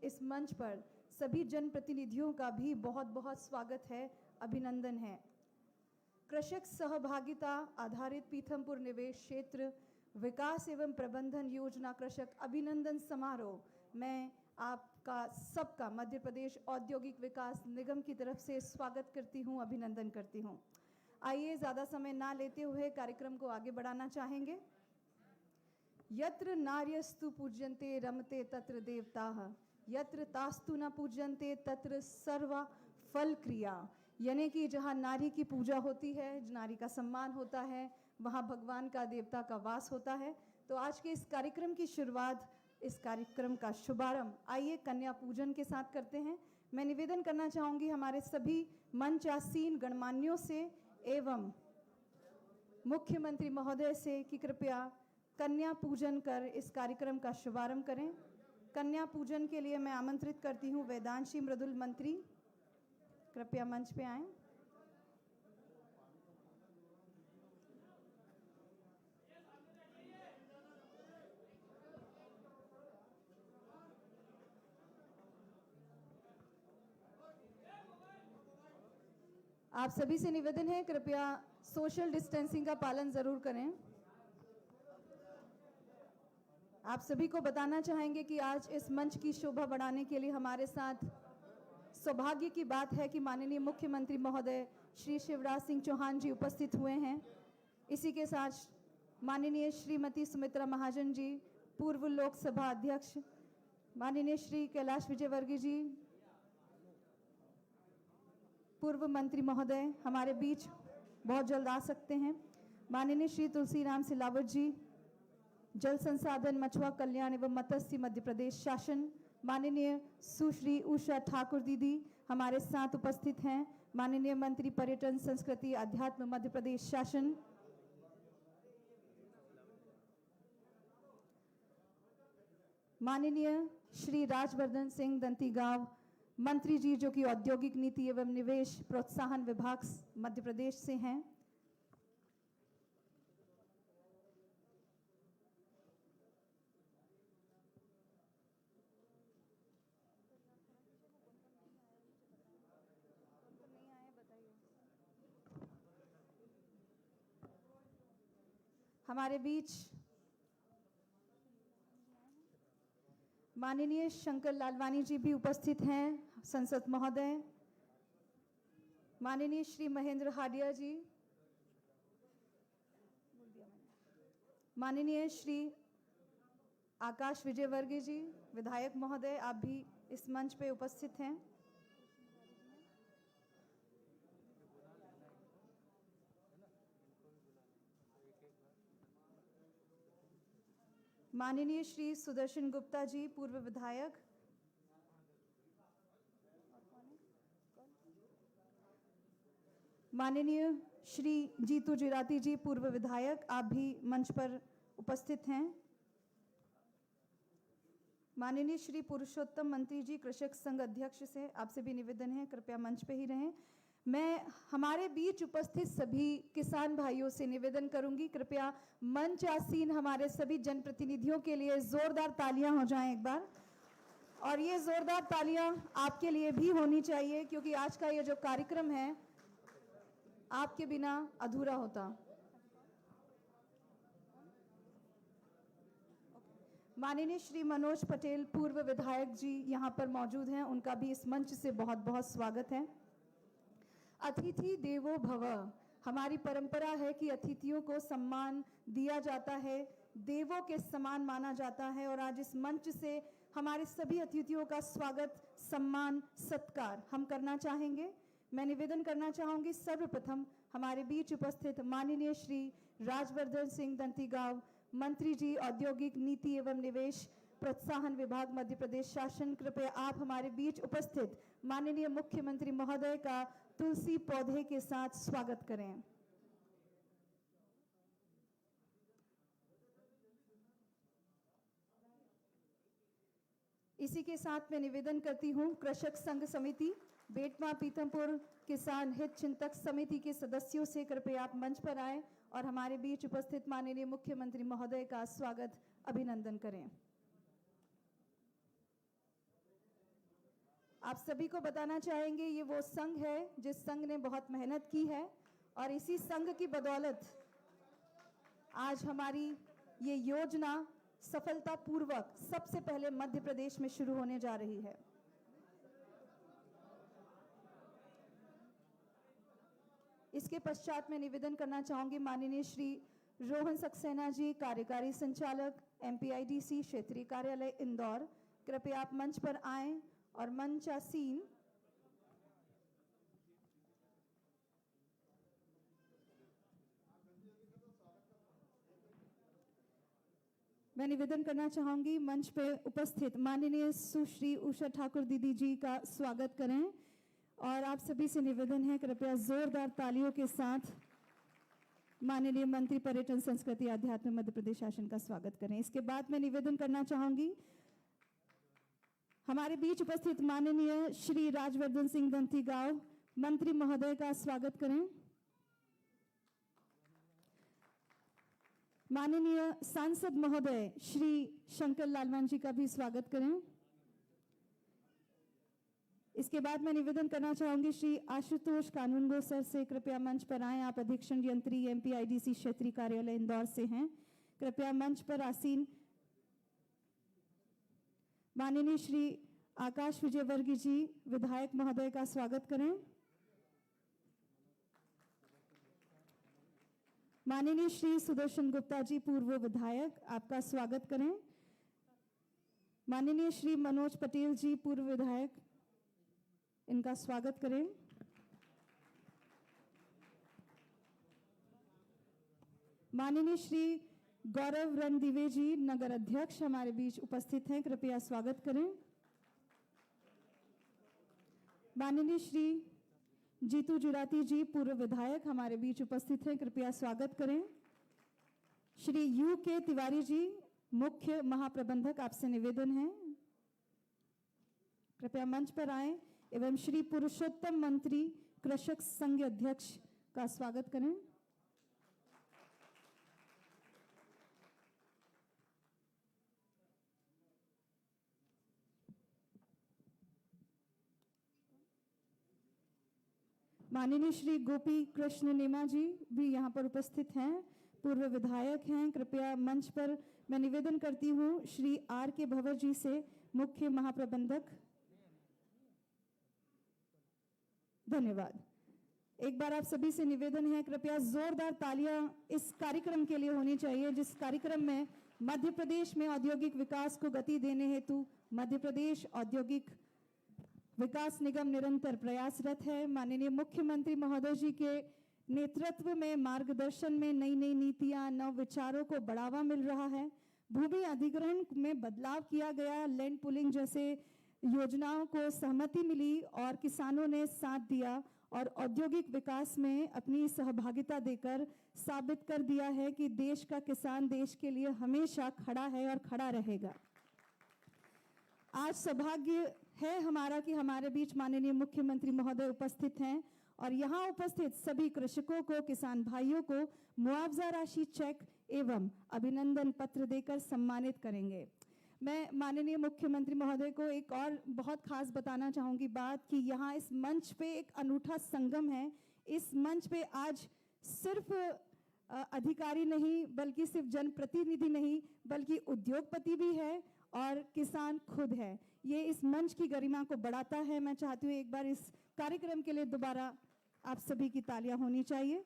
इस मंच पर सभी जनप्रतिनिधियों का भी बहुत बहुत स्वागत है, अभिनंदन है। कृषक सहभागिता आधारित पीथमपुर निवेश क्षेत्र विकास एवं प्रबंधन योजना कृषक अभिनंदन समारोह मैं आपका सबका मध्य प्रदेश औद्योगिक विकास निगम की तरफ से स्वागत करती हूं, अभिनंदन करती हूं। आइए ज़्यादा समय ना लेते हुए कार्यक्रम को आगे बढ़ाना चाहेंगे। यत्र नार्यस्तु पूज्यन्ते रमते तत्र देवताः, यत्र तास्तु न पूज्यन्ते तत्र सर्वा फल क्रिया। यानी कि जहाँ नारी की पूजा होती है, नारी का सम्मान होता है, वहाँ भगवान का, देवता का वास होता है। तो आज के इस कार्यक्रम की शुरुआत, इस कार्यक्रम का शुभारंभ आइए कन्या पूजन के साथ करते हैं। मैं निवेदन करना चाहूँगी हमारे सभी मंचासीन गणमान्यों से एवं मुख्यमंत्री महोदय से कि कृपया कन्या पूजन कर इस कार्यक्रम का शुभारंभ करें। कन्या पूजन के लिए मैं आमंत्रित करती हूँ वेदांशी मृदुल मंत्री, कृपया मंच पे आएं। आप सभी से निवेदन है, कृपया सोशल डिस्टेंसिंग का पालन जरूर करें। आप सभी को बताना चाहेंगे कि आज इस मंच की शोभा बढ़ाने के लिए हमारे साथ सौभाग्य की बात है कि माननीय मुख्यमंत्री महोदय श्री शिवराज सिंह चौहान जी उपस्थित हुए हैं। इसी के साथ माननीय श्रीमती सुमित्रा महाजन जी, पूर्व लोकसभा अध्यक्ष, माननीय श्री कैलाश विजयवर्गीय जी, पूर्व मंत्री महोदय हमारे बीच बहुत जल्द आ सकते हैं, माननीय श्री तुलसीराम सिलावट जी, जल संसाधन मछुआ कल्याण एवं मत्स्य मध्य प्रदेश शासन, माननीय सुश्री उषा ठाकुर दीदी हमारे साथ उपस्थित हैं, माननीय मंत्री पर्यटन संस्कृति अध्यात्म मध्य प्रदेश शासन, माननीय श्री राजवर्धन सिंह दंतीगांव मंत्री जी जो कि औद्योगिक नीति एवं निवेश प्रोत्साहन विभाग मध्य प्रदेश से हैं, हमारे बीच माननीय शंकर लालवानी जी भी उपस्थित हैं, संसद महोदय, माननीय श्री महेंद्र हाडिया जी, माननीय श्री आकाश विजयवर्गीय जी विधायक महोदय, आप भी इस मंच पे उपस्थित हैं। माननीय श्री सुदर्शन गुप्ता जी पूर्व विधायक, माननीय श्री जीतू जिराती जी पूर्व विधायक, आप भी मंच पर उपस्थित हैं। माननीय श्री पुरुषोत्तम मंत्री जी कृषक संघ अध्यक्ष से आपसे भी निवेदन है, कृपया मंच पे ही रहें। मैं हमारे बीच उपस्थित सभी किसान भाइयों से निवेदन करूंगी, कृपया मंच आसीन हमारे सभी जनप्रतिनिधियों के लिए जोरदार तालियां हो जाएं एक बार। और ये जोरदार तालियां आपके लिए भी होनी चाहिए क्योंकि आज का ये जो कार्यक्रम है आपके बिना अधूरा होता। माननीय श्री मनोज पटेल पूर्व विधायक जी यहाँ पर मौजूद हैं, उनका भी इस मंच से बहुत बहुत स्वागत है। अतिथि देवो भव, हमारी परंपरा है कि अतिथियों को सम्मान दिया जाता है, देवों के समान माना जाता है और आज इस मंच से हमारे सभी अतिथियों का स्वागत, सम्मान, सत्कार हम करना चाहेंगे। मैं निवेदन करना चाहूंगी सर्वप्रथम हमारे बीच उपस्थित माननीय श्री राजवर्धन सिंह दंतीगांव मंत्री जी औद्योगिक नीति एवं निवेश प्रोत्साहन विभाग मध्य प्रदेश शासन, कृपया आप हमारे बीच उपस्थित माननीय मुख्यमंत्री महोदय का तुलसी पौधे के साथ स्वागत करें। इसी के साथ मैं निवेदन करती हूं कृषक संघ समिति बेटमा पीथमपुर किसान हित चिंतक समिति के सदस्यों से कृपया आप मंच पर आएं और हमारे बीच उपस्थित माननीय मुख्यमंत्री महोदय का स्वागत, अभिनंदन करें। आप सभी को बताना चाहेंगे ये वो संघ है जिस संघ ने बहुत मेहनत की है और इसी संघ की बदौलत आज हमारी ये योजना सफलतापूर्वक सबसे पहले मध्य प्रदेश में शुरू होने जा रही है। इसके पश्चात मैं निवेदन करना चाहूंगी माननीय श्री रोहन सक्सेना जी, कार्यकारी संचालक MPIDC क्षेत्रीय कार्यालय इंदौर, कृपया आप मंच पर आएं और मंच आसीन मैं निवेदन करना चाहूंगी मंच पे उपस्थित माननीय सुश्री उषा ठाकुर दीदी जी का स्वागत करें और आप सभी से निवेदन है कृपया जोरदार तालियों के साथ माननीय मंत्री पर्यटन संस्कृति आध्यात्म मध्य प्रदेश शासन का स्वागत करें। इसके बाद मैं निवेदन करना चाहूंगी हमारे बीच उपस्थित माननीय श्री राजवर्धन सिंह दंतीगांव मंत्री महोदय का स्वागत करें। माननीय सांसद महोदय श्री शंकर लालवान जी का भी स्वागत करें। इसके बाद मैं निवेदन करना चाहूंगी श्री आशुतोष कानूनगो सर से कृपया मंच पर आएं। आप अधीक्षण यंत्री MPIDC क्षेत्रीय कार्यालय इंदौर से हैं, कृपया मंच पर आसीन। माननीय श्री आकाश विजयवर्गीय जी विधायक महोदय का स्वागत करें। माननीय श्री सुदर्शन गुप्ता जी पूर्व विधायक, आपका स्वागत करें। माननीय श्री मनोज पटेल जी पूर्व विधायक, इनका स्वागत करें। माननीय श्री गौरव रणदिवे जी नगर अध्यक्ष हमारे बीच उपस्थित हैं, कृपया स्वागत करें। माननीय श्री जीतू जुराती जी पूर्व विधायक हमारे बीच उपस्थित हैं, कृपया स्वागत करें। श्री UK तिवारी जी मुख्य महाप्रबंधक, आपसे निवेदन है कृपया मंच पर आएं एवं श्री पुरुषोत्तम मंत्री कृषक संघ अध्यक्ष का स्वागत करें। माननीय श्री गोपी कृष्ण नेमा जी भी यहाँ पर उपस्थित हैं, पूर्व विधायक हैं, कृपया मंच पर मैं निवेदन करती हूँ श्री RK भवर जी से मुख्य महाप्रबंधक। धन्यवाद। एक बार आप सभी से निवेदन है कृपया जोरदार तालियां इस कार्यक्रम के लिए होनी चाहिए, जिस कार्यक्रम में मध्य प्रदेश में औद्योगिक विकास को गति देने हेतु मध्य प्रदेश औद्योगिक विकास निगम निरंतर प्रयासरत है। माननीय मुख्यमंत्री महोदय जी के नेतृत्व में मार्गदर्शन में नई नई नीतियां, नव विचारों को बढ़ावा मिल रहा है। भूमि अधिग्रहण में बदलाव किया गया, लैंड पुलिंग जैसे योजनाओं को सहमति मिली और किसानों ने साथ दिया और औद्योगिक विकास में अपनी सहभागिता देकर साबित कर दिया है कि देश का किसान देश के लिए हमेशा खड़ा है और खड़ा रहेगा। आज सौभाग्य है हमारा कि हमारे बीच माननीय मुख्यमंत्री महोदय उपस्थित हैं और यहाँ उपस्थित सभी कृषकों को, किसान भाइयों को मुआवजा राशि, चेक एवं अभिनंदन पत्र देकर सम्मानित करेंगे। मैं माननीय मुख्यमंत्री महोदय को एक और बहुत खास बताना चाहूँगी बात कि यहाँ इस मंच पे एक अनूठा संगम है। इस मंच पे आज सिर्फ अधिकारी नहीं बल्कि सिर्फ जनप्रतिनिधि नहीं बल्कि उद्योगपति भी है और किसान खुद है। ये इस मंच की गरिमा को बढ़ाता है। मैं चाहती हूँ एक बार इस कार्यक्रम के लिए दोबारा आप सभी की तालियां होनी चाहिए।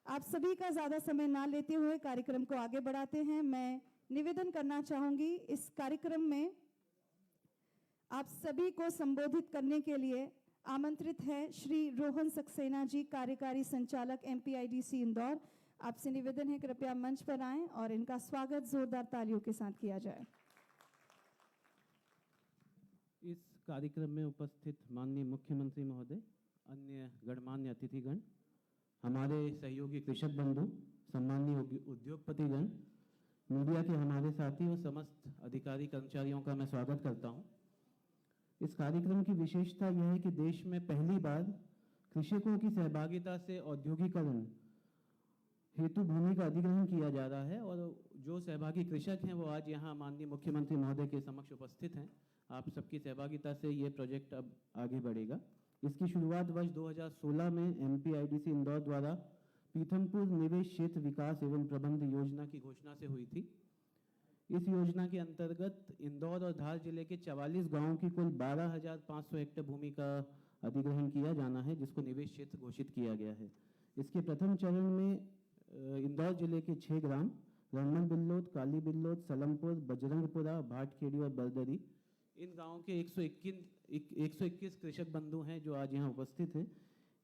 आप सभी का ज़्यादा समय ना लेते हुए कार्यक्रम को आगे बढ़ाते हैं। मैं निवेदन करना चाहूँगी इस कार्यक्रम में आप सभी को संबोधित करने के लिए आमंत्रित है श्री रोहन सक्सेना जी, कार्यकारी संचालक MPIDC इंदौर। आपसे निवेदन है कृपया मंच पर आएं और इनका स्वागत जोरदार तालियों के साथ किया जाए। इस कार्यक्रम में उपस्थित माननीय मुख्यमंत्री महोदय, अन्य गणमान्य अतिथिगण, हमारे सहयोगी कृषक बंधु, सम्मानीय उद्योगपतिगण, मीडिया के हमारे साथी और समस्त अधिकारी कर्मचारियों का मैं स्वागत करता हूं। इस कार्यक्रम की विशेषता यह है कि देश में पहली बार कृषकों की सहभागिता से औद्योगिकरण हेतु भूमि का अधिग्रहण किया जा रहा है और जो सहभागी कृषक हैं वो आज यहाँ माननीय मुख्यमंत्री महोदय के समक्ष उपस्थित हैं। आप सबकी सहभागिता से ये प्रोजेक्ट अब आगे बढ़ेगा। इसकी शुरुआत वर्ष 2016 में MPIDC इंदौर द्वारा पीथमपुर निवेश क्षेत्र विकास एवं प्रबंध योजना की घोषणा से हुई थी। इस योजना के अंतर्गत इंदौर और धार जिले के 44 गांवों की कुल 12,500 हेक्टेयर भूमि का अधिग्रहण किया जाना है, जिसको निवेश क्षेत्र घोषित किया गया है। इसके प्रथम चरण में इंदौर जिले के 6 ग्राम रमन बिल्लोद, काली बिल्लोद, सलमपुर, बजरंगपुरा, भाटखेड़ी और बरदरी, इन गांवों के 121 कृषक बंधु हैं जो आज यहाँ उपस्थित हैं।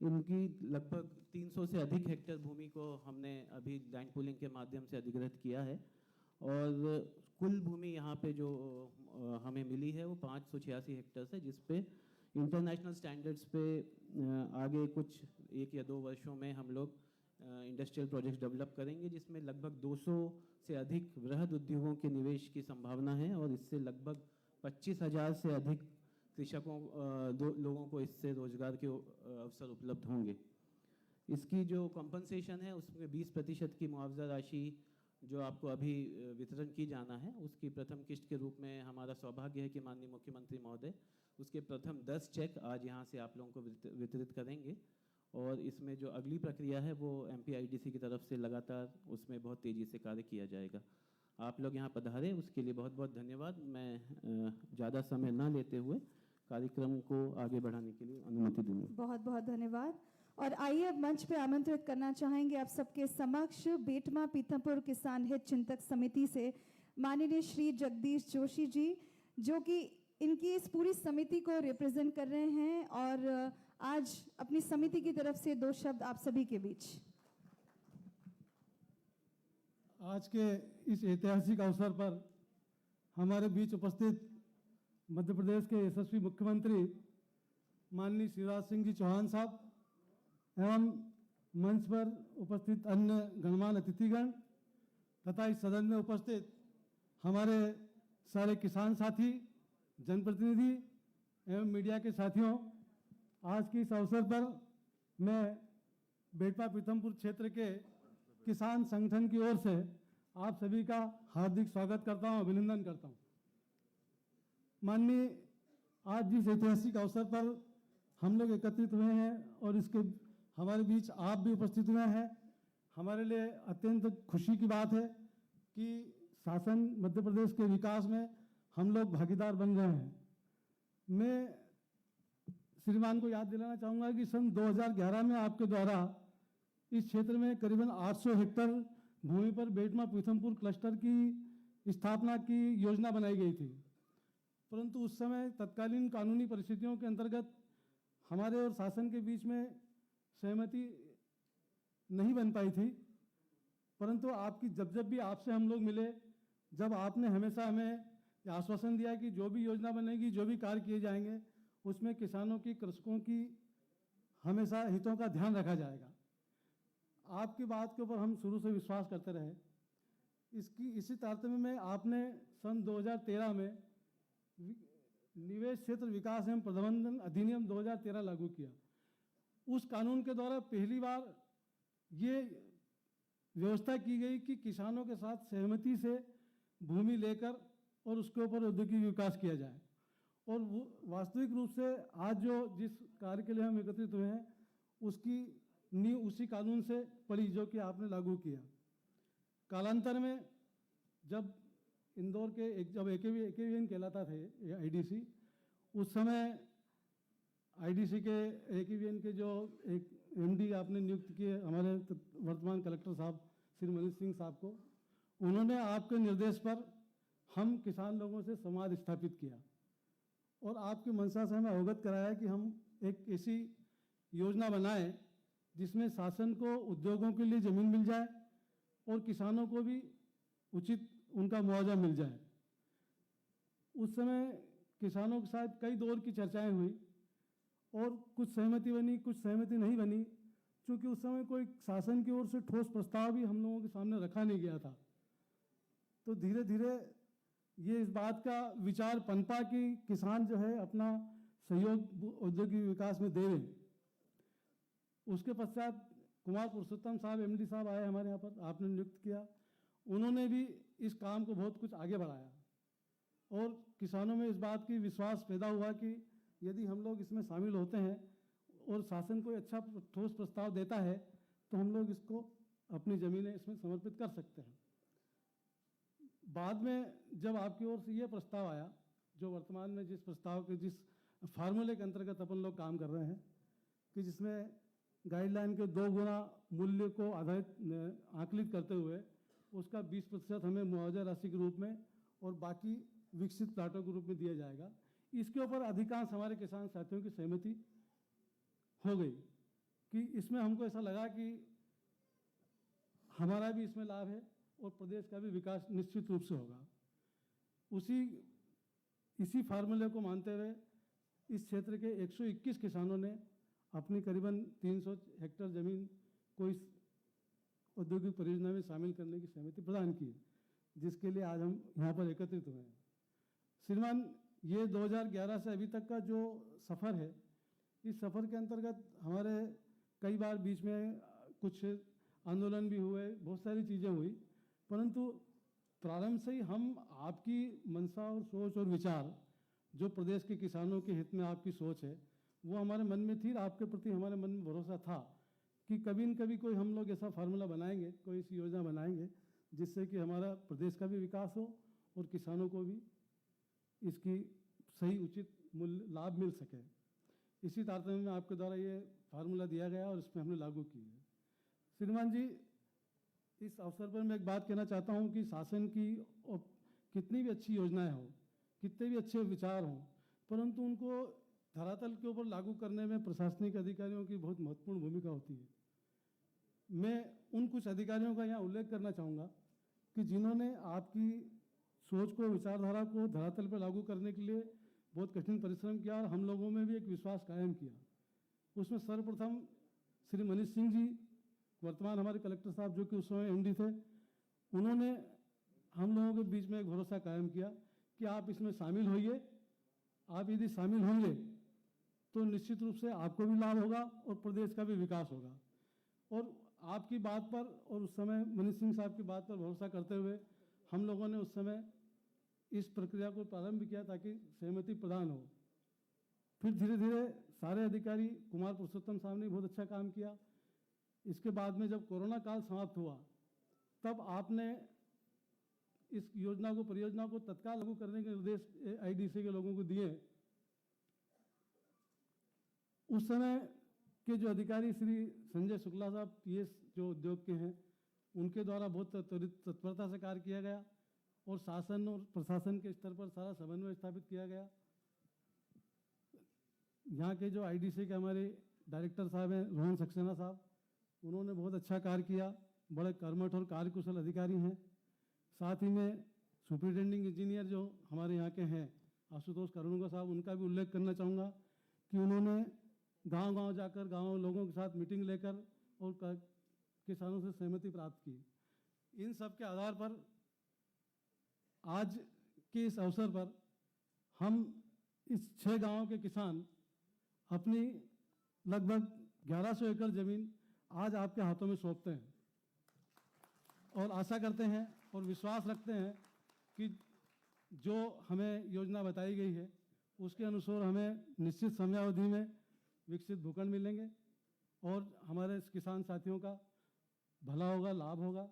इनकी लगभग 300 से अधिक हेक्टेयर भूमि को हमने अभी लैंड पूलिंग के माध्यम से अधिग्रहित किया है और कुल भूमि यहाँ पे जो हमें मिली है वो 586 हेक्टेयर है, जिस पे इंटरनेशनल स्टैंडर्ड्स पे आगे कुछ 1 या 2 वर्षों में हम लोग इंडस्ट्रियल प्रोजेक्ट्स डेवलप करेंगे, जिसमें लगभग 200 से अधिक वृहद उद्योगों के निवेश की संभावना है और इससे लगभग 25,000 से अधिक कृषकों लोगों को इससे रोजगार के अवसर उपलब्ध होंगे। इसकी जो कंपनसेशन है उसमें 20% की मुआवजा राशि जो आपको अभी वितरण की जाना है, उसकी प्रथम किस्त के रूप में हमारा सौभाग्य है कि माननीय मुख्यमंत्री महोदय उसके प्रथम 10 चेक आज यहाँ से आप लोगों को वितरित करेंगे और इसमें जो अगली प्रक्रिया है वो MPIDC की तरफ से लगातार उसमें बहुत तेज़ी से कार्य किया जाएगा। आप लोग यहाँ पधारे, उसके लिए बहुत बहुत धन्यवाद। मैं ज़्यादा समय ना लेते हुए कार्यक्रम को आगे बढ़ाने के लिए अनुमति दूंगा। बहुत बहुत धन्यवाद। और आइए अब मंच पे आमंत्रित करना चाहेंगे आप सबके समक्ष बेटमा पीथमपुर किसान हित चिंतक समिति से माननीय श्री जगदीश जोशी जी, जो कि इनकी इस पूरी समिति को रिप्रेजेंट कर रहे हैं और आज अपनी समिति की तरफ से 2 शब्द आप सभी के बीच। आज के इस ऐतिहासिक अवसर पर हमारे बीच उपस्थित मध्य प्रदेश के यशस्वी मुख्यमंत्री माननीय शिवराज सिंह जी चौहान साहब एवं मंच पर उपस्थित अन्य गणमान्य अतिथिगण तथा इस सदन में उपस्थित हमारे सारे किसान साथी, जनप्रतिनिधि एवं मीडिया के साथियों, आज के इस अवसर पर मैं बेटमा पीथमपुर क्षेत्र के किसान संगठन की ओर से आप सभी का हार्दिक स्वागत करता हूं, अभिनंदन करता हूं। माननीय, आज जिस ऐतिहासिक अवसर पर हम लोग एकत्रित हुए हैं और इसके हमारे बीच आप भी उपस्थित हुए हैं, हमारे लिए अत्यंत खुशी की बात है कि शासन मध्य प्रदेश के विकास में हम लोग भागीदार बन रहे हैं। मैं श्रीमान को याद दिलाना चाहूँगा कि सन 2011 में आपके द्वारा इस क्षेत्र में करीबन 800 हेक्टेयर भूमि पर बेटमा पीथमपुर क्लस्टर की स्थापना की योजना बनाई गई थी, परंतु उस समय तत्कालीन कानूनी परिस्थितियों के अंतर्गत हमारे और शासन के बीच में सहमति नहीं बन पाई थी। परंतु आपकी जब भी आपसे हम लोग मिले, जब आपने हमेशा हमें आश्वासन दिया कि जो भी योजना बनेगी, जो भी कार्य किए जाएंगे, उसमें किसानों की, कृषकों की हमेशा हितों का ध्यान रखा जाएगा। आपकी बात के ऊपर हम शुरू से विश्वास करते रहे। इसी तारतम्य में आपने सन 2013 में निवेश क्षेत्र विकास एवं प्रबंधन अधिनियम 2013 लागू किया। उस कानून के द्वारा पहली बार ये व्यवस्था की गई कि किसानों के साथ सहमति से भूमि लेकर और उसके ऊपर औद्योगिक विकास किया जाए। और वास्तविक रूप से आज जिस कार्य के लिए हम एकत्रित हुए हैं उसकी नींव उसी कानून से पड़ी जो कि आपने लागू किया। कालांतर में जब इंदौर के जब AKVN कहलाता थे IDC, उस समय IDC के AKVN के जो एक MD आपने नियुक्त किए हमारे वर्तमान कलेक्टर साहब श्री मनीष सिंह साहब को, उन्होंने आपके निर्देश पर हम किसान लोगों से संवाद स्थापित किया और आपकी मंशा से हमें अवगत कराया कि हम एक ऐसी योजना बनाएं जिसमें शासन को उद्योगों के लिए ज़मीन मिल जाए और किसानों को भी उचित उनका मुआवजा मिल जाए। उस समय किसानों के साथ कई दौर की चर्चाएं हुई और कुछ सहमति बनी, कुछ सहमति नहीं बनी, क्योंकि उस समय कोई शासन की ओर से ठोस प्रस्ताव भी हम लोगों के सामने रखा नहीं गया था। तो धीरे धीरे ये इस बात का विचार पनपा कि किसान जो है अपना सहयोग औद्योगिक विकास में दे रहे हैं। उसके पश्चात कुमार पुरुषोत्तम साहब MD साहब आए हमारे यहाँ पर, आपने नियुक्त किया। उन्होंने भी इस काम को बहुत कुछ आगे बढ़ाया और किसानों में इस बात की विश्वास पैदा हुआ कि यदि हम लोग इसमें शामिल होते हैं और शासन कोई अच्छा ठोस प्रस्ताव देता है तो हम लोग इसको अपनी ज़मीनें इसमें समर्पित कर सकते हैं। बाद में जब आपकी ओर से ये प्रस्ताव आया, जो वर्तमान में जिस फार्मूले के अंतर्गत अपन लोग काम कर रहे हैं कि जिसमें गाइडलाइन के 2 गुना मूल्य को आकलित करते हुए उसका 20% हमें मुआवजा राशि के रूप में और बाकी विकसित प्लाटों के रूप में दिया जाएगा, इसके ऊपर अधिकांश हमारे किसान साथियों की सहमति हो गई कि इसमें हमको ऐसा लगा कि हमारा भी इसमें लाभ है और प्रदेश का भी विकास निश्चित रूप से होगा। इसी फार्मूले को मानते हुए इस क्षेत्र के 121 किसानों ने अपनी करीबन 300 हेक्टेयर ज़मीन को इस औद्योगिक परियोजना में शामिल करने की सहमति प्रदान की, जिसके लिए आज हम यहाँ पर एकत्रित हुए हैं। श्रीमान, ये 2011 से अभी तक का जो सफ़र है, इस सफ़र के अंतर्गत हमारे कई बार बीच में कुछ आंदोलन भी हुए, बहुत सारी चीज़ें हुई, परंतु प्रारंभ से ही हम आपकी मंशा और सोच और विचार, जो प्रदेश के किसानों के हित में आपकी सोच है, वो हमारे मन में थी। आपके प्रति हमारे मन में भरोसा था कि कभी न कभी कोई हम लोग ऐसा फार्मूला बनाएंगे, कोई ऐसी योजना बनाएंगे जिससे कि हमारा प्रदेश का भी विकास हो और किसानों को भी इसकी सही उचित मूल्य लाभ मिल सके। इसी तारतम्य में आपके द्वारा ये फार्मूला दिया गया और इसमें हमने लागू की है। श्रीमान जी, इस अवसर पर मैं एक बात कहना चाहता हूँ कि शासन की कितनी भी अच्छी योजनाएं हों, कितने भी अच्छे विचार हों, परंतु उनको धरातल के ऊपर लागू करने में प्रशासनिक अधिकारियों की बहुत महत्वपूर्ण भूमिका होती है। मैं उन कुछ अधिकारियों का यहाँ उल्लेख करना चाहूँगा कि जिन्होंने आपकी सोच को, विचारधारा को धरातल पर लागू करने के लिए बहुत कठिन परिश्रम किया और हम लोगों में भी एक विश्वास कायम किया। उसमें सर्वप्रथम श्री मनीष सिंह जी, वर्तमान हमारे कलेक्टर साहब, जो कि उस समय MD थे, उन्होंने हम लोगों के बीच में एक भरोसा कायम किया कि आप इसमें शामिल होइए। आप यदि शामिल होंगे तो निश्चित रूप से आपको भी लाभ होगा और प्रदेश का भी विकास होगा। और आपकी बात पर और उस समय मनीष सिंह साहब की बात पर भरोसा करते हुए हम लोगों ने उस समय इस प्रक्रिया को प्रारंभ किया ताकि सहमति प्रदान हो। फिर धीरे धीरे सारे अधिकारी, कुमार पुरुषोत्तम साहब ने बहुत अच्छा काम किया। इसके बाद में जब कोरोना काल समाप्त हुआ, तब आपने इस परियोजना को तत्काल लागू करने के निर्देश IDC के लोगों को दिए। उस समय के जो अधिकारी श्री संजय शुक्ला साहब, PS जो उद्योग के हैं, उनके द्वारा बहुत तत्परता से कार्य किया गया और शासन और प्रशासन के स्तर पर सारा समन्वय स्थापित किया गया। यहाँ के जो IDC के हमारे डायरेक्टर साहब हैं, रोहन सक्सेना साहब, उन्होंने बहुत अच्छा कार्य किया, बड़े कर्मठ और कार्यकुशल अधिकारी हैं। साथ ही में सुपरिटेंडिंग इंजीनियर जो हमारे यहाँ के हैं, आशुतोष करुणगा साहब, उनका भी उल्लेख करना चाहूँगा कि उन्होंने गांव-गांव जाकर गांव लोगों के साथ मीटिंग लेकर और किसानों से सहमति प्राप्त की। इन सब के आधार पर आज के इस अवसर पर हम इस 6 गांवों के किसान अपनी लगभग 1100 एकड़ ज़मीन आज आपके हाथों में सौंपते हैं और आशा करते हैं और विश्वास रखते हैं कि जो हमें योजना बताई गई है उसके अनुसार हमें निश्चित समयावधि में विकसित भूखंड मिलेंगे और हमारे किसान साथियों का भला होगा, लाभ होगा।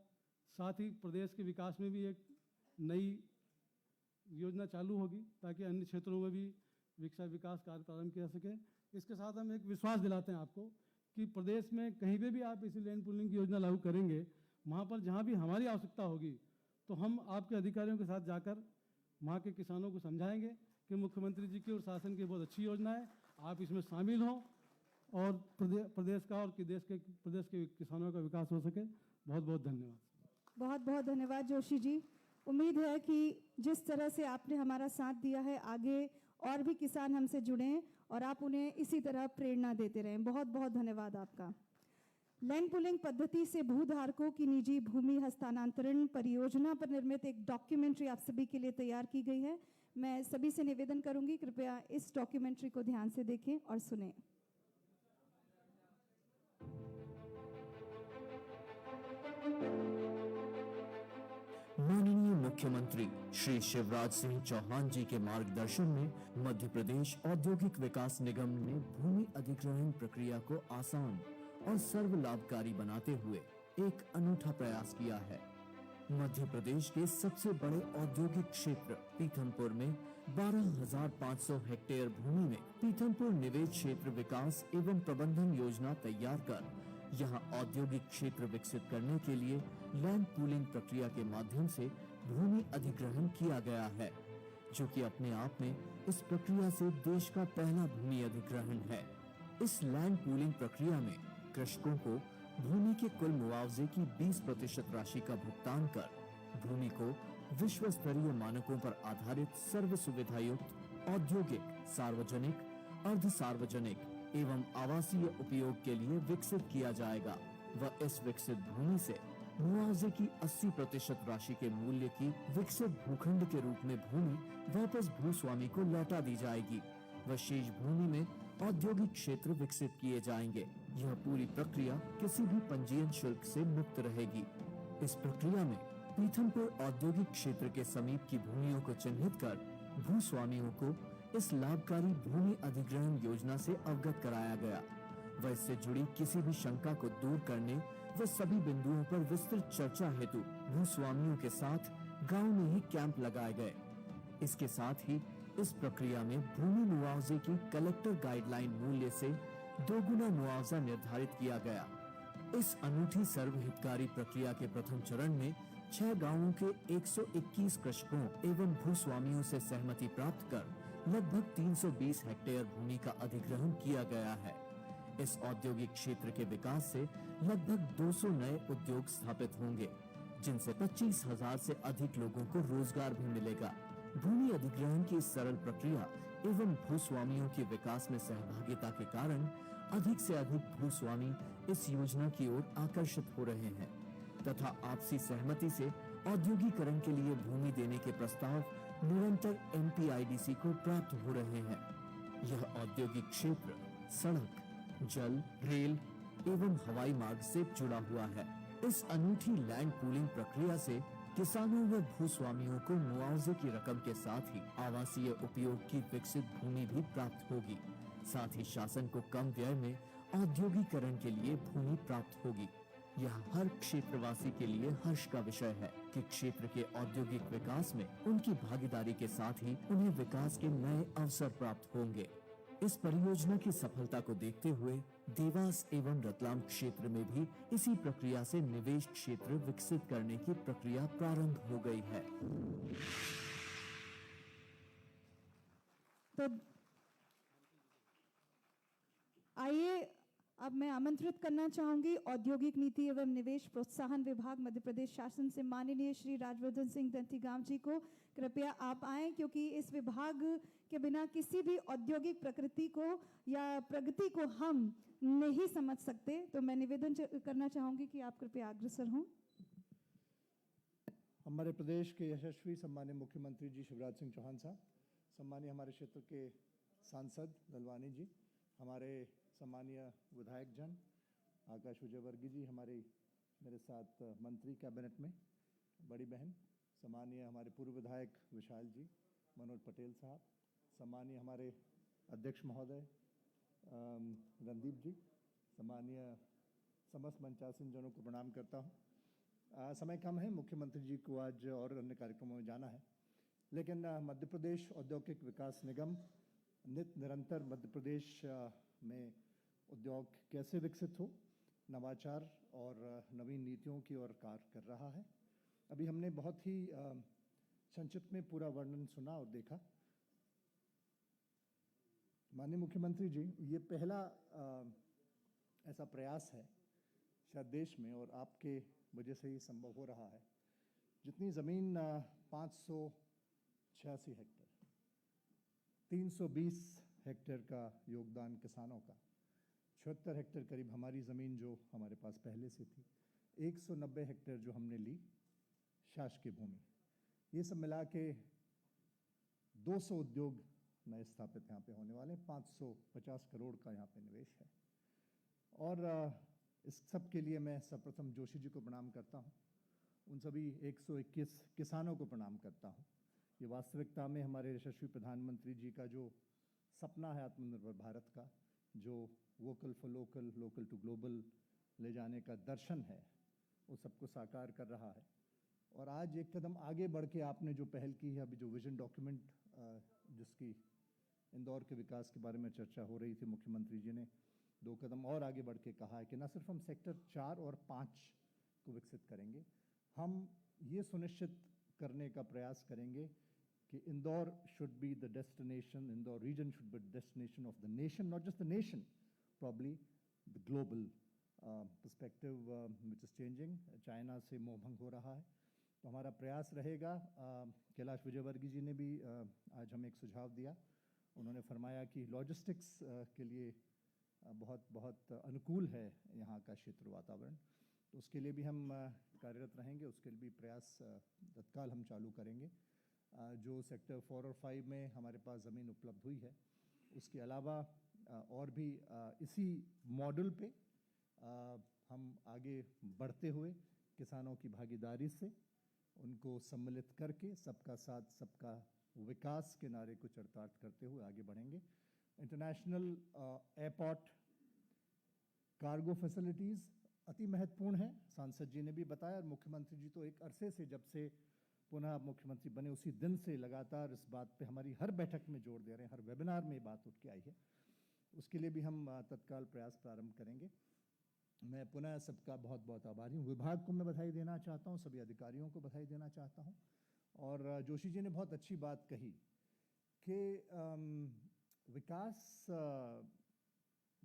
साथ ही प्रदेश के विकास में भी एक नई योजना चालू होगी ताकि अन्य क्षेत्रों में भी विकास कार्य प्रारंभ किया सके। इसके साथ हम एक विश्वास दिलाते हैं आपको कि प्रदेश में कहीं पे भी आप इसी लैंड पूलिंग की योजना लागू करेंगे, वहाँ पर जहाँ भी हमारी आवश्यकता होगी तो हम आपके अधिकारियों के साथ जाकर वहाँ के किसानों को समझाएंगे कि मुख्यमंत्री जी की और शासन की बहुत अच्छी योजना है, आप इसमें शामिल हों और प्रदेश का और प्रदेश के किसानों का विकास हो सके। बहुत बहुत धन्यवाद। बहुत बहुत धन्यवाद जोशी जी। उम्मीद है कि जिस तरह से आपने हमारा साथ दिया है, आगे और भी किसान हमसे जुड़ें और आप उन्हें इसी तरह प्रेरणा देते रहें। बहुत बहुत धन्यवाद आपका। लैंड पुलिंग पद्धति से भूधारकों की निजी भूमि हस्तांतरण परियोजना पर निर्मित एक डॉक्यूमेंट्री आप सभी के लिए तैयार की गई है। मैं सभी से निवेदन करूंगी, कृपया इस डॉक्यूमेंट्री को ध्यान से देखें और सुनें। माननीय मुख्यमंत्री श्री शिवराज सिंह चौहान जी के मार्गदर्शन में मध्य प्रदेश औद्योगिक विकास निगम ने भूमि अधिग्रहण प्रक्रिया को आसान और सर्व लाभकारी बनाते हुए एक अनूठा प्रयास किया है। मध्य प्रदेश के सबसे बड़े औद्योगिक क्षेत्र पीथमपुर में 12,500 हेक्टेयर भूमि में पीथमपुर निवेश क्षेत्र विकास एवं प्रबंधन योजना तैयार कर यहां औद्योगिक क्षेत्र विकसित करने के लिए लैंड पूलिंग प्रक्रिया के माध्यम से भूमि अधिग्रहण किया गया है, जो कि अपने आप में इस प्रक्रिया से देश का पहला भूमि अधिग्रहण है। इस लैंड पूलिंग प्रक्रिया में कृषकों को भूमि के कुल मुआवजे की 20% राशि का भुगतान कर भूमि को विश्व स्तरीय मानकों पर आधारित सर्व सुविधा युक्त औद्योगिक, सार्वजनिक, अर्ध सार्वजनिक एवं आवासीय उपयोग के लिए विकसित किया जाएगा व इस विकसित भूमि से मुआवजे की 80% राशि के मूल्य की विकसित भूखंड के रूप में भूमि वापस भूस्वामी को लौटा दी जाएगी व शेष भूमि में औद्योगिक क्षेत्र विकसित किए जाएंगे। यह पूरी प्रक्रिया किसी भी पंजीयन शुल्क से मुक्त रहेगी। इस प्रक्रिया में पीथमपुर औद्योगिक क्षेत्र के समीप की भूमियों को चिन्हित कर भूस्वामियों को इस लाभकारी भूमि अधिग्रहण योजना से अवगत कराया गया व इससे जुड़ी किसी भी शंका को दूर करने व सभी बिंदुओं पर विस्तृत चर्चा हेतु भूस्वामियों के साथ गांव में ही कैंप लगाए गए। इसके साथ ही इस प्रक्रिया में भूमि मुआवजे की कलेक्टर गाइडलाइन मूल्य से 2 गुना मुआवजा निर्धारित किया गया। इस अनूठी सर्वहितकारी प्रक्रिया के प्रथम चरण में 6 गांवों के 121 कृषकों एवं भूस्वामियों से सहमति प्राप्त कर लगभग 320 हेक्टेयर भूमि का अधिग्रहण किया गया है। इस औद्योगिक क्षेत्र के विकास से लगभग 200 नए उद्योग स्थापित होंगे, जिनसे 25,000 से अधिक लोगों को रोजगार भी मिलेगा। भूमि अधिग्रहण की इस सरल प्रक्रिया एवं भूस्वामियों के विकास में सहभागिता के कारण अधिक से अधिक भूस्वामी इस योजना की ओर आकर्षित हो रहे हैं तथा आपसी सहमति से औद्योगिकरण के लिए भूमि देने के प्रस्ताव निरंतर MPIDC को प्राप्त हो रहे हैं। यह औद्योगिक क्षेत्र सड़क, जल, रेल एवं हवाई मार्ग से जुड़ा हुआ है। इस अनूठी लैंड पूलिंग प्रक्रिया से किसानों व भूस्वामियों को मुआवजे की रकम के साथ ही आवासीय उपयोग की विकसित भूमि भी प्राप्त होगी। साथ ही शासन को कम व्यय में औद्योगिकरण के लिए भूमि प्राप्त होगी। यह हर क्षेत्रवासी के लिए हर्ष का विषय है कि क्षेत्र के औद्योगिक विकास में उनकी भागीदारी के साथ ही उन्हें विकास के नए अवसर प्राप्त होंगे। इस परियोजना की सफलता को देखते हुए देवास एवं रतलाम क्षेत्र में भी इसी प्रक्रिया से निवेश क्षेत्र विकसित करने की प्रक्रिया प्रारंभ हो गई है। तो आइए अब मैं आमंत्रित करना चाहूंगी औद्योगिक नीति एवं निवेश प्रोत्साहन विभाग मध्य प्रदेश शासन से माननीय श्री राजवर्धन सिंह दंतीगांव जी को। कृपया आप आएं, क्योंकि इस विभाग के बिना किसी भी औद्योगिक प्रकृति को या प्रगति को हम नहीं समझ सकते। तो मैं निवेदन करना चाहूंगी कि आप कृपया अग्रसर हों। हमारे प्रदेश के यशस्वी सम्मान्य मुख्यमंत्री जी शिवराज सिंह चौहान साहब, सम्मान्य हमारे क्षेत्र के सांसद ललवानी जी, हमारे सम्मानीय विधायक जन आकाश विजयवर्गीय जी, मेरे साथ मंत्री कैबिनेट में बड़ी बहन सम्मानीय हमारे पूर्व विधायक विशाल जी, मनोज पटेल साहब, सम्मानीय हमारे अध्यक्ष महोदय रणदीप जी, सम्मानीय समस्त मंचासीन जनों को प्रणाम करता हूँ। समय कम है, मुख्यमंत्री जी को आज और अन्य कार्यक्रमों में जाना है, लेकिन मध्य प्रदेश औद्योगिक विकास निगम निरंतर मध्य प्रदेश में उद्योग कैसे विकसित हो, नवाचार और नवीन नीतियों की ओर कार्य कर रहा है। अभी हमने बहुत ही संक्षिप्त में पूरा वर्णन सुना और देखा। माननीय मुख्यमंत्री जी, ये पहला ऐसा प्रयास है शायद देश में, और आपके वजह से ही संभव हो रहा है। जितनी ज़मीन 586 हेक्टेयर, 320 हेक्टेयर का योगदान किसानों का, 76 हेक्टेयर करीब हमारी ज़मीन जो हमारे पास पहले से थी, 190 हेक्टेयर जो हमने ली शासकीय भूमि, ये सब मिला के 200 उद्योग नए स्थापित यहाँ पे होने वाले हैं। 550 करोड़ का यहाँ पे निवेश है। और इस सब के लिए मैं सर्वप्रथम जोशी जी को प्रणाम करता हूँ उन सभी 121 किसानों को प्रणाम करता हूँ। ये वास्तविकता में हमारे यशस्वी प्रधानमंत्री जी का जो सपना है आत्मनिर्भर भारत का, जो vocal for local, local to global ले जाने का दर्शन है, वो सबको साकार कर रहा है। और आज एक कदम आगे बढ़ के आपने जो पहल की है, अभी जो विजन डॉक्यूमेंट जिसकी इंदौर के विकास के बारे में चर्चा हो रही थी, मुख्यमंत्री जी ने 2 कदम और आगे बढ़ के कहा है कि न सिर्फ हम सेक्टर 4 और 5 को विकसित करेंगे, हम ये सुनिश्चित करने का प्रयास करेंगे कि Indore should be the destination, Indore region should be the destination of the nation, not just the nation, probably the global perspective which is changing. China से मोहभंग हो रहा है, तो हमारा प्रयास रहेगा। कैलाश विजयवर्गीय जी ने भी आज हमें एक सुझाव दिया। उन्होंने फरमाया कि लॉजिस्टिक्स के लिए बहुत बहुत अनुकूल है यहाँ का क्षेत्र वातावरण, तो उसके लिए भी हम कार्यरत रहेंगे, उसके लिए भी प्रयास तत्काल हम चालू करेंगे। जो सेक्टर 4 और 5 में हमारे पास ज़मीन उपलब्ध हुई है, उसके अलावा और भी इसी मॉडल पे हम आगे बढ़ते हुए किसानों की भागीदारी से उनको सम्मिलित करके सबका साथ सबका विकास के नारे को चरितार्थ करते हुए आगे बढ़ेंगे। इंटरनेशनल एयरपोर्ट कार्गो फैसिलिटीज़ अति महत्वपूर्ण है, सांसद जी ने भी बताया, और मुख्यमंत्री जी तो एक अरसे से, जब से पुनः मुख्यमंत्री बने उसी दिन से लगातार इस बात पे हमारी हर बैठक में जोर दे रहे हैं, हर वेबिनार में ये बात उठ के आई है। उसके लिए भी हम तत्काल प्रयास प्रारंभ करेंगे। मैं पुनः सबका बहुत बहुत आभारी हूँ। विभाग को मैं बधाई देना चाहता हूँ, सभी अधिकारियों को बधाई देना चाहता हूँ। और जोशी जी ने बहुत अच्छी बात कही कि विकास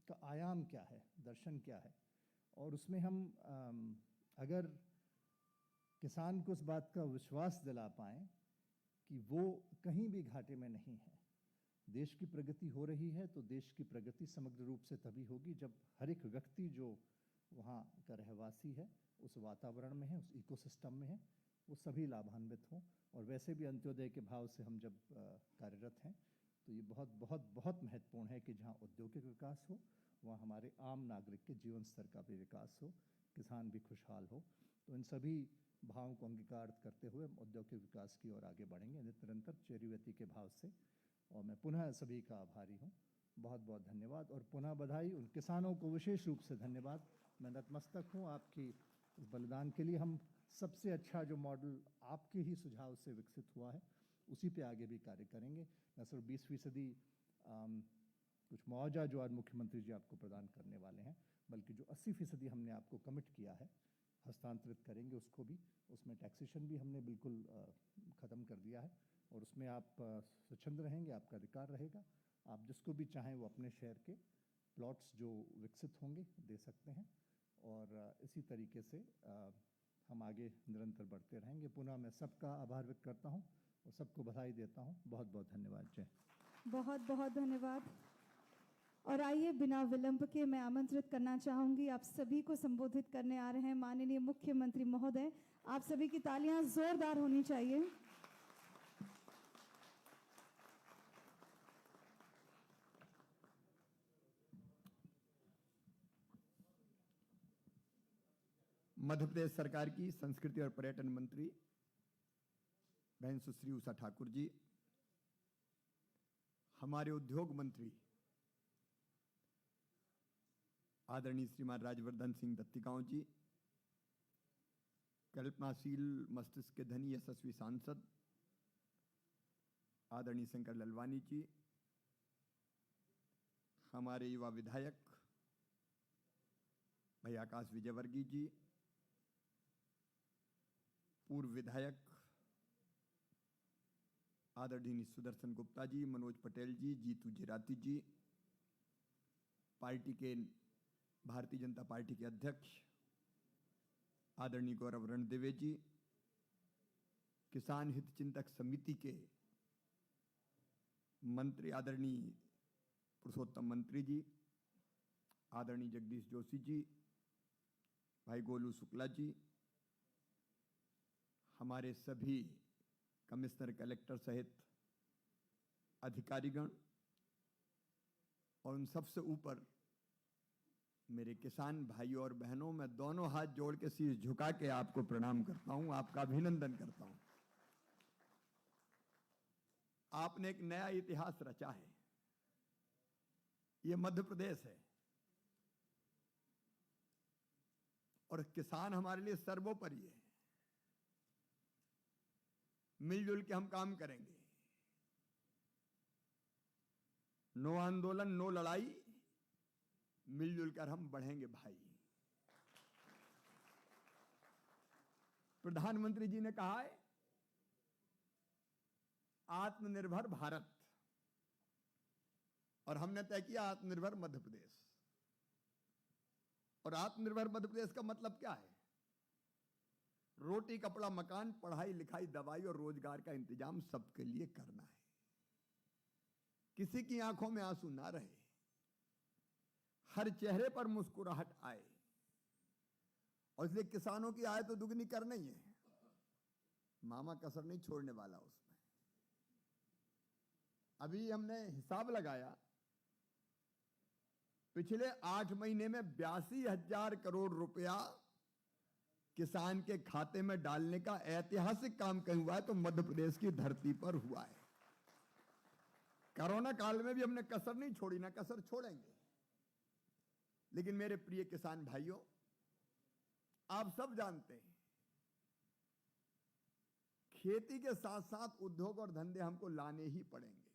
का आयाम क्या है, दर्शन क्या है, और उसमें हम अगर किसान को इस बात का विश्वास दिला पाएँ कि वो कहीं भी घाटे में नहीं है, देश की प्रगति हो रही है, तो देश की प्रगति समग्र रूप से तभी होगी जब हर एक व्यक्ति जो वहाँ का रहवासी है, उस वातावरण में है, उस इकोसिस्टम में है, वो सभी लाभान्वित हों। और वैसे भी अंत्योदय के भाव से हम जब कार्यरत हैं, तो ये बहुत बहुत बहुत महत्वपूर्ण है कि जहाँ औद्योगिक विकास हो, वहाँ हमारे आम नागरिक के जीवन स्तर का भी विकास हो, किसान भी खुशहाल हो। तो इन सभी भावों को अंगीकार करते हुए हम औद्योगिक विकास की ओर आगे बढ़ेंगे निरंतर चेरुवती के भाव से। और मैं पुनः सभी का आभारी हूँ, बहुत बहुत धन्यवाद। और पुनः बधाई, उन किसानों को विशेष रूप से धन्यवाद। मैं नतमस्तक हूँ आपकी इस बलिदान के लिए। हम सबसे अच्छा जो मॉडल आपके ही सुझाव से विकसित हुआ है, उसी पे आगे भी कार्य करेंगे। न सिर्फ 20% कुछ मुआवजा जो आज मुख्यमंत्री जी आपको प्रदान करने वाले हैं, बल्कि जो 80% हमने आपको कमिट किया है, हस्तांतरित करेंगे उसको भी। उसमें टैक्सेशन भी हमने बिल्कुल ख़त्म कर दिया है, और उसमें आप स्वच्छंद रहेंगे, आपका अधिकार रहेगा। आप जिसको भी चाहें वो अपने शहर के प्लॉट्स जो विकसित होंगे दे सकते हैं। और इसी तरीके से हम आगे निरंतर बढ़ते रहेंगे। पुनः मैं सबका आभार व्यक्त करता हूँ और सबको बधाई देता हूँ। बहुत बहुत धन्यवाद। जय। बहुत बहुत धन्यवाद। और आइए बिना विलंब के मैं आमंत्रित करना चाहूंगी, आप सभी को संबोधित करने आ रहे हैं माननीय मुख्यमंत्री महोदय। आप सभी की तालियां जोरदार होनी चाहिए। मध्य प्रदेश सरकार की संस्कृति और पर्यटन मंत्री बहन सुश्री उषा ठाकुर जी, हमारे उद्योग मंत्री आदरणीय श्रीमान राजवर्धन सिंह दत्तीगांव जी, कल्पनाशील मस्तिष्क के धनी यशस्वी सांसद आदरणीय शंकर ललवानी जी, हमारे युवा विधायक भाई आकाश विजयवर्गीय जी, पूर्व विधायक आदरणीय सुदर्शन गुप्ता जी, मनोज पटेल जी, जीतू जिराती जी, पार्टी के भारतीय जनता पार्टी के अध्यक्ष आदरणीय गौरव रणदेवे जी, किसान हित चिंतक समिति के मंत्री आदरणीय पुरुषोत्तम मंत्री जी, आदरणीय जगदीश जोशी जी, भाई गोलू शुक्ला जी, हमारे सभी कमिश्नर कलेक्टर सहित अधिकारीगण, और उन सबसे ऊपर मेरे किसान भाइयों और बहनों, मैं दोनों हाथ जोड़ के शीश झुका के आपको प्रणाम करता हूं, आपका अभिनंदन करता हूं। आपने एक नया इतिहास रचा है। यह मध्य प्रदेश है और किसान हमारे लिए सर्वोपरि है। मिलजुल के हम काम करेंगे। नो आंदोलन, नो लड़ाई, मिलजुल कर हम बढ़ेंगे भाई। प्रधानमंत्री जी ने कहा है आत्मनिर्भर भारत, और हमने तय किया आत्मनिर्भर मध्य प्रदेश। और आत्मनिर्भर मध्य प्रदेश का मतलब क्या है? रोटी, कपड़ा, मकान, पढ़ाई लिखाई, दवाई और रोजगार का इंतजाम सबके लिए करना है। किसी की आंखों में आंसू ना रहे, हर चेहरे पर मुस्कुराहट आए। और इसलिए किसानों की आय तो दुगनी करना ही है। मामा कसर नहीं छोड़ने वाला उसमें। अभी हमने हिसाब लगाया, पिछले 8 महीने में 82,000 करोड़ रुपया किसान के खाते में डालने का ऐतिहासिक काम कहीं हुआ है तो मध्य प्रदेश की धरती पर हुआ है। कोरोना काल में भी हमने कसर नहीं छोड़ी, ना कसर छोड़ेंगे। लेकिन मेरे प्रिय किसान भाइयों, आप सब जानते हैं खेती के साथ साथ उद्योग और धंधे हमको लाने ही पड़ेंगे।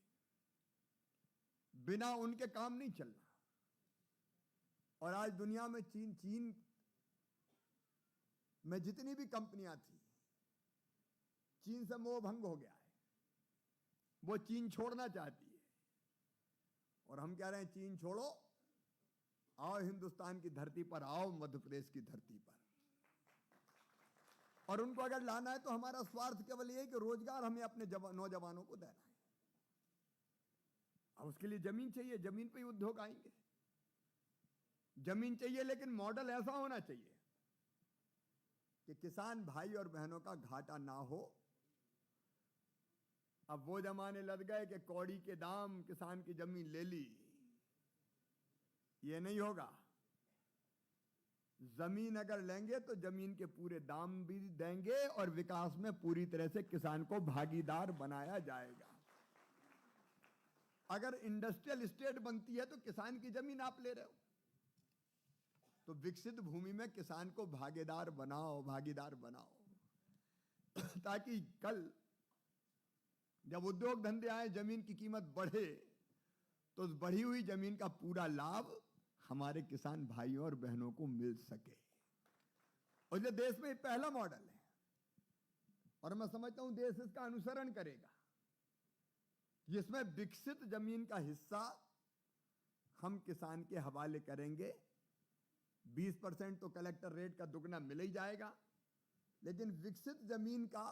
बिना उनके काम नहीं चलना। और आज दुनिया में चीन में जितनी भी कंपनियां थी, चीन से मोह भंग हो गया है। वो चीन छोड़ना चाहती है और हम कह रहे हैं चीन छोड़ो, आओ हिंदुस्तान की धरती पर, आओ मध्य प्रदेश की धरती पर। और उनको अगर लाना है तो हमारा स्वार्थ केवल ये है कि रोजगार हमें अपने नौजवानों को देना है। अब उसके लिए जमीन चाहिए, जमीन पे ही उद्योग आएंगे। जमीन चाहिए, लेकिन मॉडल ऐसा होना चाहिए कि किसान भाई और बहनों का घाटा ना हो। अब वो जमाने लग गए कि कौड़ी के दाम किसान की जमीन ले ली, ये नहीं होगा। जमीन अगर लेंगे तो जमीन के पूरे दाम भी देंगे और विकास में पूरी तरह से किसान को भागीदार बनाया जाएगा। अगर इंडस्ट्रियल स्टेट बनती है तो किसान की जमीन आप ले रहे हो, तो विकसित भूमि में किसान को भागीदार बनाओ, भागीदार बनाओ ताकि कल जब उद्योग धंधे आए, जमीन की कीमत बढ़े, तो उस बढ़ी हुई जमीन का पूरा लाभ हमारे किसान भाइयों और बहनों को मिल सके। और ये देश में पहला मॉडल है और मैं समझता हूं देश इसका अनुसरण करेगा, जिसमें विकसित जमीन का हिस्सा हम किसान के हवाले करेंगे। 20% तो कलेक्टर रेट का दुगना मिल ही जाएगा, लेकिन विकसित जमीन का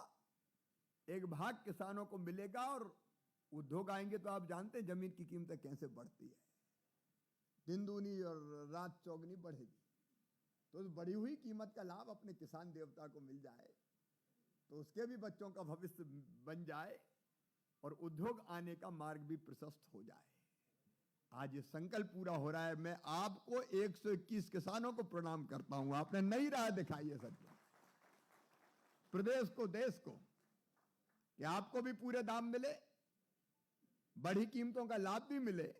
एक भाग किसानों को मिलेगा। और उद्योग आएंगे तो आप जानते हैं जमीन की कीमतें कैसे बढ़ती है, दिन दूनी और रात चौगनी बढ़ेगी। तो उस बढ़ी हुई कीमत का लाभ अपने किसान देवता को मिल जाए तो उसके भी बच्चों का भविष्य बन जाए और उद्योग आने का मार्ग भी प्रशस्त हो जाए। आज ये संकल्प पूरा हो रहा है। मैं आपको 121 किसानों को प्रणाम करता हूं। आपने नई राह दिखाई है सच में प्रदेश को, देश को, कि आपको भी पूरे दाम मिले, बढ़ी कीमतों का लाभ भी मिले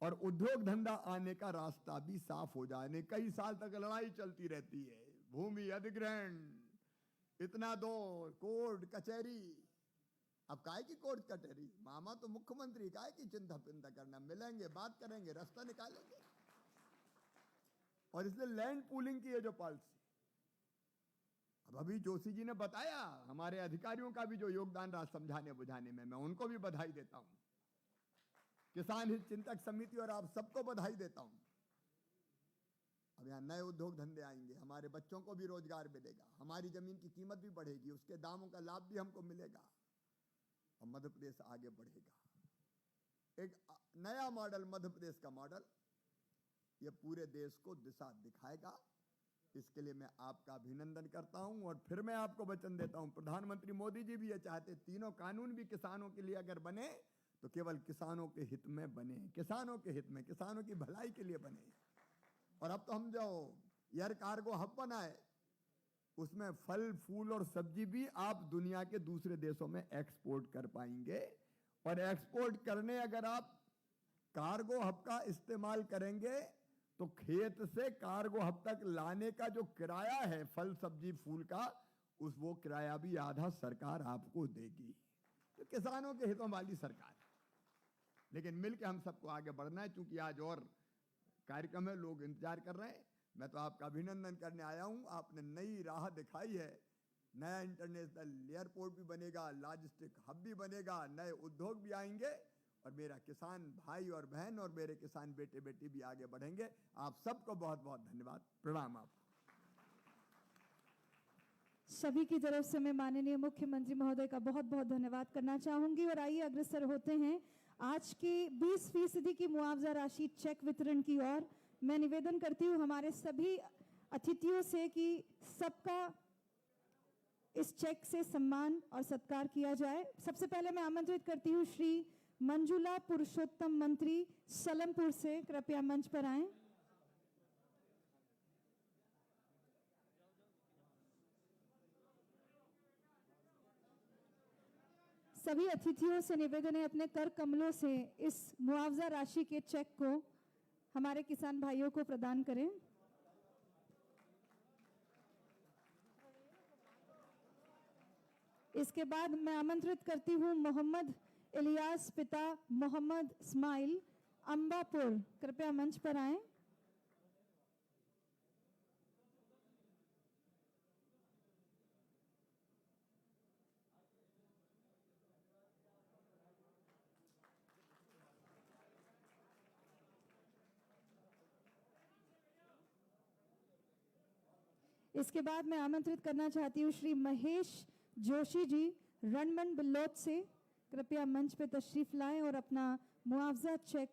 और उद्योग धंधा आने का रास्ता भी साफ हो जाए। कई साल तक लड़ाई चलती रहती है, भूमि अधिग्रहण, इतना दो, कोर्ट कचहरी। अब काहे की कोर्ट कचहरी? मामा तो मुख्यमंत्री, काहे की चिंता पिंता करना, मिलेंगे, बात करेंगे, रास्ता निकालेंगे। और इसलिए लैंड पूलिंग की है जो पॉलिसी, अब अभी जोशी जी ने बताया, हमारे अधिकारियों का भी जो योगदान रहा समझाने बुझाने में, मैं उनको भी बधाई देता हूं। किसान हित चिंतक समिति और आप सबको बधाई देता हूं। अब यहां नए उद्योग धंधे आएंगे, हमारे बच्चों को भी रोजगार मिलेगा, हमारी जमीन की कीमत भी बढ़ेगी, उसके दामों का लाभ भी हमको मिलेगा और मध्य प्रदेश आगे बढ़ेगा। एक नया मॉडल, मध्य प्रदेश का मॉडल, यह पूरे देश को दिशा दिखाएगा। इसके लिए मैं आपका अभिनंदन करता हूं और फिर मैं आपको वचन देता हूं, प्रधानमंत्री मोदी जी भी ये चाहते, तीनों कानून भी किसानों के लिए अगर बने तो केवल किसानों के हित में बने, किसानों के हित में, किसानों की भलाई के लिए बने। और अब तो हम जो एयर कार्गो हब बनाए, उसमें फल फूल और सब्जी भी आप दुनिया के दूसरे देशों में एक्सपोर्ट कर पाएंगे। और एक्सपोर्ट करने अगर आप कार्गो हब का इस्तेमाल करेंगे तो खेत से कार्गो हब तक लाने का जो किराया है फल सब्जी फूल का, वो किराया भी आधा सरकार आपको देगी। तो किसानों के हितों वाली सरकार है। लेकिन मिलकर हम सबको आगे बढ़ना है, क्योंकि आज और कार्यक्रम है, लोग इंतजार कर रहे हैं। मैं तो आपका अभिनंदन करने आया हूं, आपने नई राह दिखाई है। नया इंटरनेशनल एयरपोर्ट भी बनेगा, लॉजिस्टिक हब भी बनेगा, नए उद्योग भी आएंगे, और मेरा किसान भाई और बहन और मेरे किसान बेटे बेटी भी आगे बढ़ेंगे। आप सबको बहुत बहुत धन्यवाद, प्रणाम। आप सभी की तरफ से मैं माननीय मुख्यमंत्री महोदय का बहुत बहुत धन्यवाद करना चाहूंगी। और आइए अग्रसर होते हैं आज की 20% की मुआवजा राशि चेक वितरण की ओर। मैं निवेदन करती हूं हमारे सभी अतिथियों से कि सबका इस चेक से सम्मान और सत्कार किया जाए। सबसे पहले मैं आमंत्रित करती हूं श्री मंजुला पुरुषोत्तम मंत्री सलमपुर से, कृपया मंच पर आएं। सभी अतिथियों से निवेदन है अपने कर कमलों से इस मुआवजा राशि के चेक को हमारे किसान भाइयों को प्रदान करें। इसके बाद मैं आमंत्रित करती हूं मोहम्मद इलियास पिता मोहम्मद इस्माइल अंबापुर, कृपया मंच पर आएं। इसके बाद मैं आमंत्रित करना चाहती हूँ श्री महेश जोशी जी रणमन बिल्लोद से, कृपया मंच पर तशरीफ लाएं और अपना मुआवजा चेक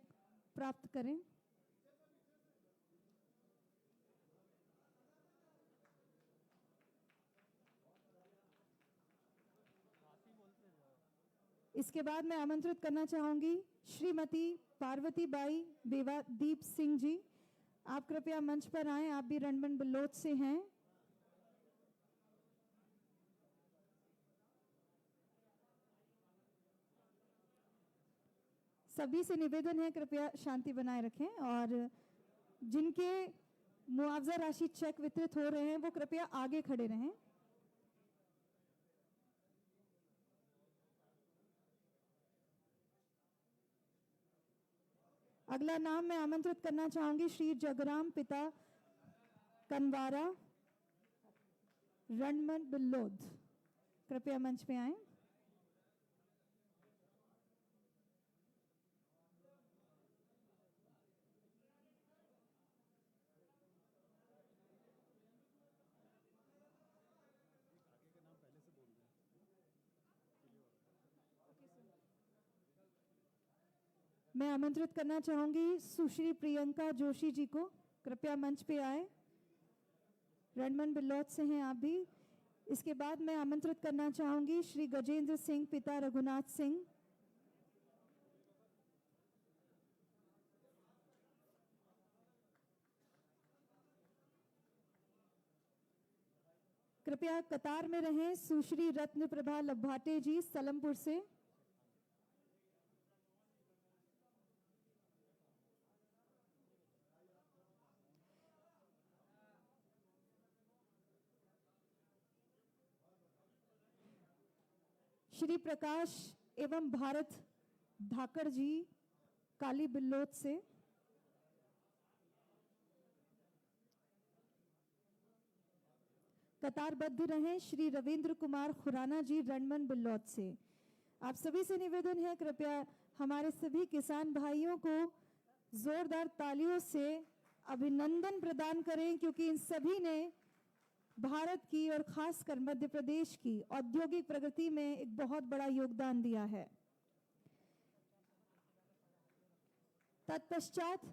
प्राप्त करें। इसके बाद मैं आमंत्रित करना चाहूंगी श्रीमती पार्वती बाई बेवादीप सिंह जी, आप कृपया मंच पर आएं, आप भी रणमन बिल्लोद से हैं। सभी से निवेदन है कृपया शांति बनाए रखें, और जिनके मुआवजा राशि चेक वितरित हो रहे हैं वो कृपया आगे खड़े रहें। अगला नाम मैं आमंत्रित करना चाहूंगी श्री जगराम पिता कनवारा रणमन बिल्लोद, कृपया मंच पे आएं। मैं आमंत्रित करना चाहूंगी सुश्री प्रियंका जोशी जी को, कृपया मंच पे आए, रणमन बिल्लोद से हैं आप भी। इसके बाद मैं आमंत्रित करना चाहूंगी श्री गजेंद्र सिंह पिता रघुनाथ सिंह, कृपया कतार में रहें। सुश्री रत्न प्रभा लभाटे जी सलमपुर से, श्री प्रकाश एवं भारत धाकड़ जी काली बिल्लोद से, कतारबद्ध रहें श्री रविंद्र कुमार खुराना जी रणमन बिल्लोद से। आप सभी से निवेदन है कृपया हमारे सभी किसान भाइयों को जोरदार तालियों से अभिनंदन प्रदान करें, क्योंकि इन सभी ने भारत की और खासकर मध्य प्रदेश की औद्योगिक प्रगति में एक बहुत बड़ा योगदान दिया है। तत्पश्चात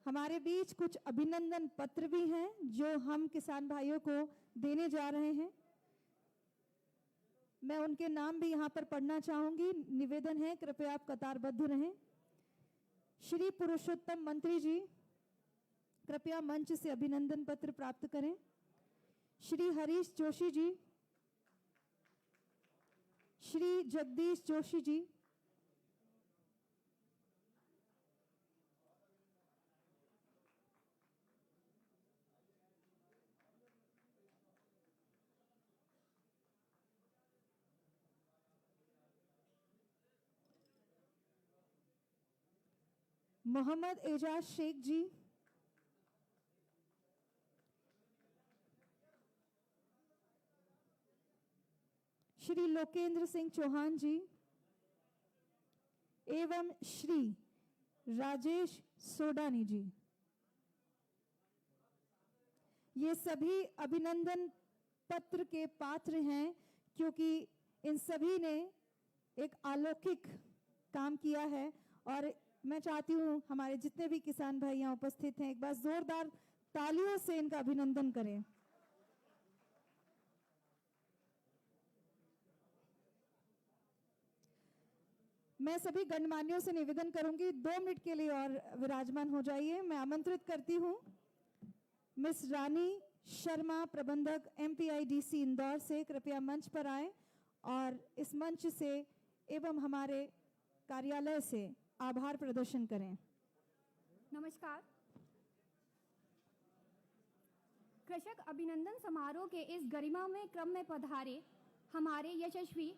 हमारे बीच कुछ अभिनंदन पत्र भी हैं जो हम किसान भाइयों को देने जा रहे हैं। मैं उनके नाम भी यहां पर पढ़ना चाहूंगी, निवेदन है कृपया आप कतारबद्ध रहें। श्री पुरुषोत्तम मंत्री जी, कृपया मंच से अभिनंदन पत्र प्राप्त करें। श्री हरीश जोशी जी, श्री जगदीश जोशी जी, मोहम्मद एजाज शेख जी, श्री लोकेंद्र सिंह चौहान जी एवं श्री राजेश सोडानी जी। ये सभी अभिनंदन पत्र के पात्र हैं क्योंकि इन सभी ने एक अलौकिक काम किया है। और मैं चाहती हूं हमारे जितने भी किसान भाई यहाँ उपस्थित हैं एक बार जोरदार तालियों से इनका अभिनंदन करें। मैं सभी गणमान्यों से निवेदन करूंगी 2 मिनट के लिए और विराजमान हो जाइए। मैं आमंत्रित करती हूं मिस रानी शर्मा, प्रबंधक MPIDC इंदौर से, कृपया मंच पर आए और इस मंच से एवं हमारे कार्यालय से आभार प्रदर्शन करें। नमस्कार। कृषक अभिनंदन समारोह के इस गरिमामय क्रम में पधारे हमारे यशस्वी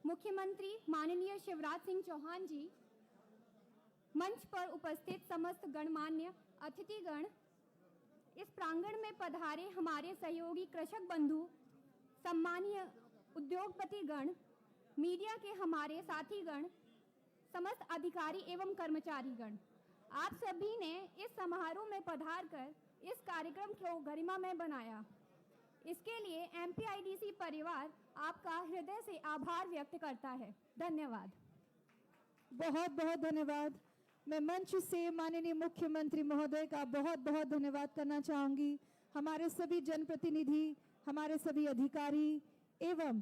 मुख्यमंत्री माननीय शिवराज सिंह चौहान जी, मंच पर उपस्थित समस्त गणमान्य अतिथिगण, इस प्रांगण में पधारे हमारे सहयोगी कृषक बंधु, सम्मानीय उद्योगपतिगण, मीडिया के हमारे साथीगण, समस्त अधिकारी एवं कर्मचारीगण, आप सभी ने इस समारोह में पधार कर इस कार्यक्रम को गरिमामय बनाया। इसके लिए MPIDC परिवार आपका हृदय से आभार व्यक्त करता है। धन्यवाद। बहुत बहुत धन्यवाद। मैं मंच से माननीय मुख्यमंत्री महोदय का बहुत बहुत धन्यवाद करना चाहूंगी। हमारे सभी जनप्रतिनिधि, हमारे सभी अधिकारी एवं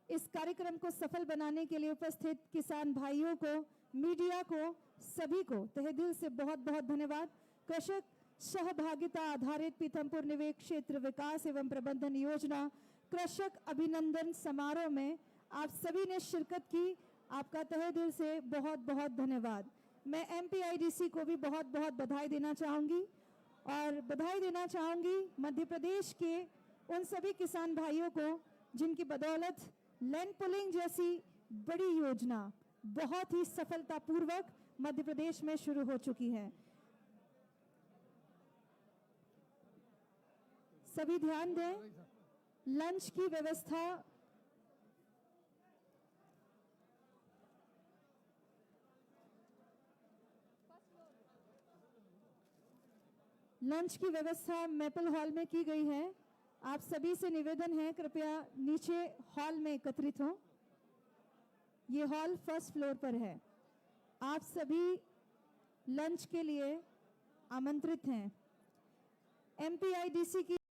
इस कार्यक्रम को सफल बनाने के लिए उपस्थित किसान भाइयों को, मीडिया को, सभी को तहे दिल से बहुत बहुत धन्यवाद। कृषक सहभागिता आधारित पीथमपुर निवेश क्षेत्र विकास एवं प्रबंधन योजना कृषक अभिनंदन समारोह में आप सभी ने शिरकत की, आपका तहे दिल से बहुत बहुत धन्यवाद। मैं MPIDC को भी बहुत बहुत बधाई देना चाहूंगी और बधाई देना चाहूंगी मध्य प्रदेश के उन सभी किसान भाइयों को जिनकी बदौलत लैंड पुलिंग जैसी बड़ी योजना बहुत ही सफलतापूर्वक मध्य प्रदेश में शुरू हो चुकी है। सभी ध्यान दें, लंच की व्यवस्था मैपल हॉल में की गई है। आप सभी से निवेदन है कृपया नीचे हॉल में एकत्रित हों। ये हॉल 1st फ्लोर पर है। आप सभी लंच के लिए आमंत्रित हैं। MPIDC की